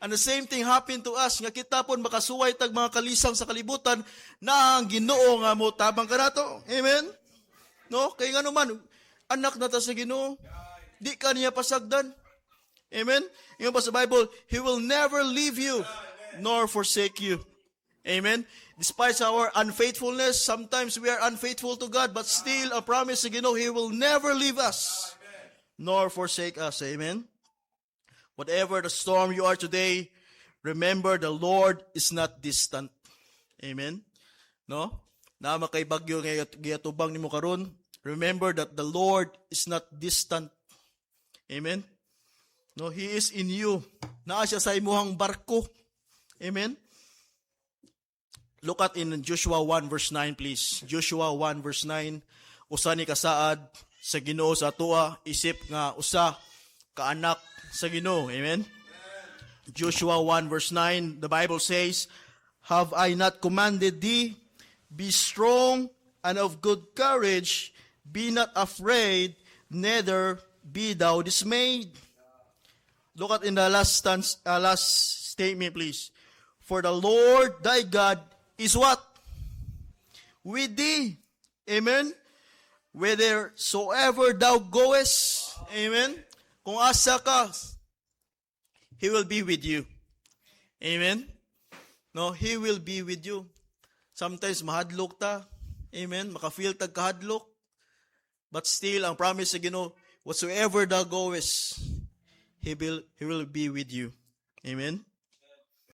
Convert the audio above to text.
And the same thing happened to us, nga kita pon makasuway tag mga kalisang sa kalibutan, na ang Ginoo nga mo tabang ka nato. Amen? No? Kaya nga naman, anak na ta sa Ginoo, di ka niya pasagdan. Amen? Yung pa sa Bible, He will never leave you, nor forsake you. Amen? Despite our unfaithfulness, sometimes we are unfaithful to God, but still a promise sa Ginoo, He will never leave us, nor forsake us. Amen? Whatever the storm you are today, remember the Lord is not distant. Amen? No? Na makay bagyo nga giyatubang nimo karon, remember that the Lord is not distant. Amen? No, He is in you. Naa siya sa imuhang barko. Amen? Look at in Joshua 1 verse 9 please. Joshua 1 verse 9. Usa ni kasaad sa Ginoo sa atua, isip nga usa ka anak sa Ginoo. Amen? Joshua 1 verse 9, the Bible says, "Have I not commanded thee? Be strong and of good courage. Be not afraid, neither be thou dismayed." Look at in the last statement, please. "For the Lord thy God is what? With thee." Amen? "Whithersoever thou goest." Amen? Kung asa ka, He will be with you. Amen? No, He will be with you. Sometimes mahadlok ta. Amen? Makafeel tag kahadlok. But still, ang promise sa Ginoo, whatsoever thou goest, He will be with you. Amen?